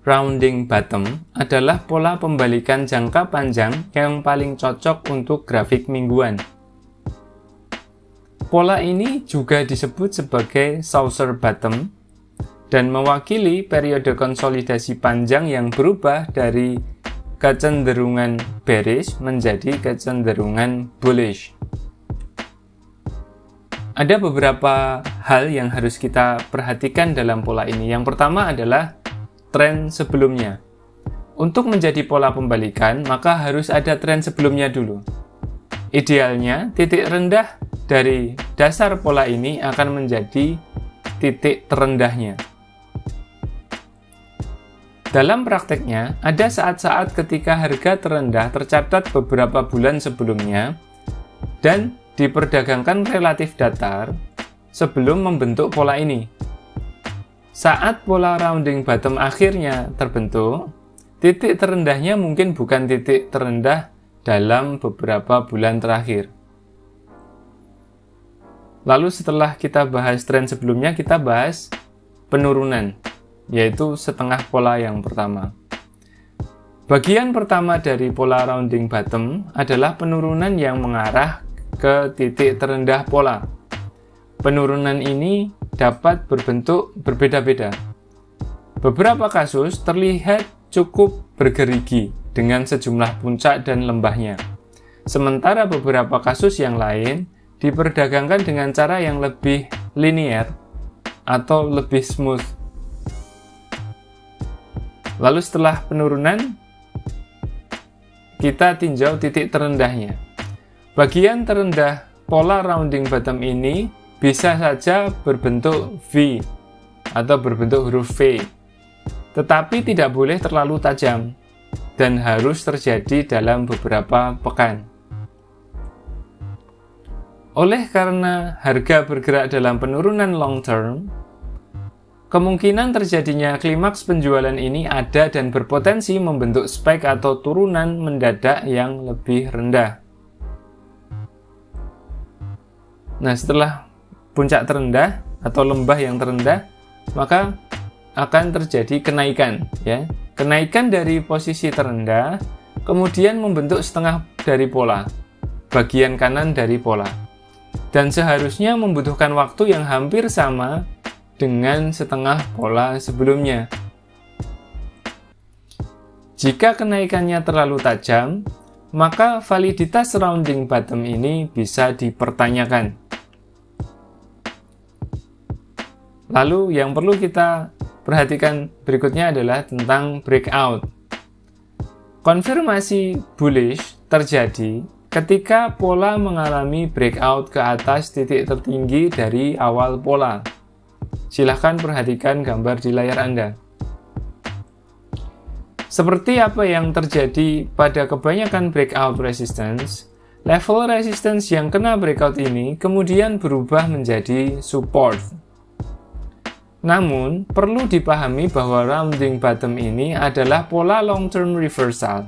rounding bottom adalah pola pembalikan jangka panjang yang paling cocok untuk grafik mingguan. Pola ini juga disebut sebagai saucer bottom dan mewakili periode konsolidasi panjang yang berubah dari kecenderungan bearish menjadi kecenderungan bullish. Ada beberapa hal yang harus kita perhatikan dalam pola ini. Yang pertama adalah tren sebelumnya. Untuk menjadi pola pembalikan, maka harus ada tren sebelumnya dulu. Idealnya, titik rendah dari dasar pola ini akan menjadi titik terendahnya. Dalam prakteknya, ada saat-saat ketika harga terendah tercatat beberapa bulan sebelumnya dan diperdagangkan relatif datar sebelum membentuk pola ini. Saat pola rounding bottom akhirnya terbentuk, titik terendahnya mungkin bukan titik terendah dalam beberapa bulan terakhir. Lalu setelah kita bahas tren sebelumnya, kita bahas penurunan, yaitu setengah pola yang pertama. Bagian pertama dari pola rounding bottom adalah penurunan yang mengarah ke titik terendah pola. Penurunan ini dapat berbentuk berbeda-beda. Beberapa kasus terlihat cukup bergerigi dengan sejumlah puncak dan lembahnya. Sementara beberapa kasus yang lain diperdagangkan dengan cara yang lebih linear atau lebih smooth. Lalu setelah penurunan, kita tinjau titik terendahnya. Bagian terendah pola rounding bottom ini bisa saja berbentuk V atau berbentuk huruf V, tetapi tidak boleh terlalu tajam dan harus terjadi dalam beberapa pekan. Oleh karena harga bergerak dalam penurunan long term, kemungkinan terjadinya klimaks penjualan ini ada dan berpotensi membentuk spike atau turunan mendadak yang lebih rendah. Nah, setelah puncak terendah atau lembah yang terendah, maka akan terjadi kenaikan, ya. Kenaikan dari posisi terendah, kemudian membentuk setengah dari pola, bagian kanan dari pola. Dan seharusnya membutuhkan waktu yang hampir sama dengan setengah pola sebelumnya. Jika kenaikannya terlalu tajam, maka validitas rounding bottom ini bisa dipertanyakan. Lalu yang perlu kita perhatikan berikutnya adalah tentang breakout. Konfirmasi bullish terjadi ketika pola mengalami breakout ke atas titik tertinggi dari awal pola. Silahkan perhatikan gambar di layar Anda. Seperti apa yang terjadi pada kebanyakan breakout resistance, level resistance yang kena breakout ini kemudian berubah menjadi support. Namun, perlu dipahami bahwa rounding bottom ini adalah pola long-term reversal,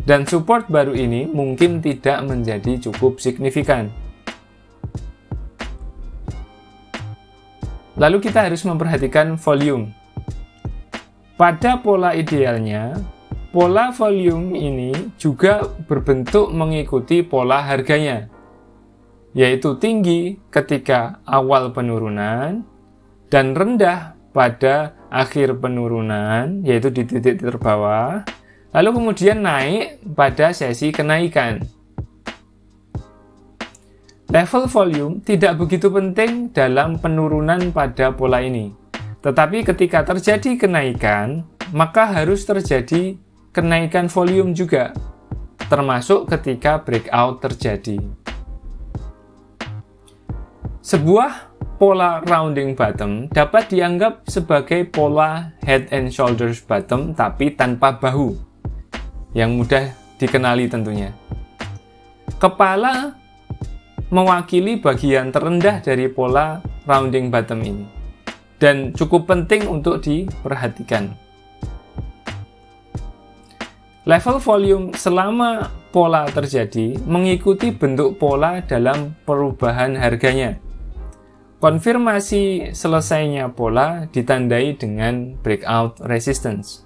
dan support baru ini mungkin tidak menjadi cukup signifikan. Lalu kita harus memperhatikan volume. Pada pola idealnya, pola volume ini juga berbentuk mengikuti pola harganya, yaitu tinggi ketika awal penurunan dan rendah pada akhir penurunan, yaitu di titik terbawah, lalu kemudian naik pada sesi kenaikan. Level volume tidak begitu penting dalam penurunan pada pola ini. Tetapi ketika terjadi kenaikan, maka harus terjadi kenaikan volume juga, termasuk ketika breakout terjadi. Sebuah pola rounding bottom dapat dianggap sebagai pola head and shoulders bottom tapi tanpa bahu, yang mudah dikenali tentunya. Kepala mewakili bagian terendah dari pola rounding bottom ini dan cukup penting untuk diperhatikan. Level volume selama pola terjadi mengikuti bentuk pola dalam perubahan harganya. Konfirmasi selesainya pola ditandai dengan breakout resistance.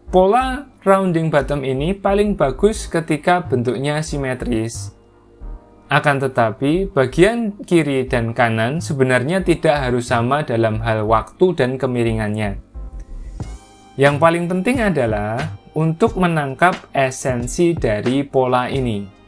Pola rounding bottom ini paling bagus ketika bentuknya simetris. Akan tetapi, bagian kiri dan kanan sebenarnya tidak harus sama dalam hal waktu dan kemiringannya. Yang paling penting adalah untuk menangkap esensi dari pola ini.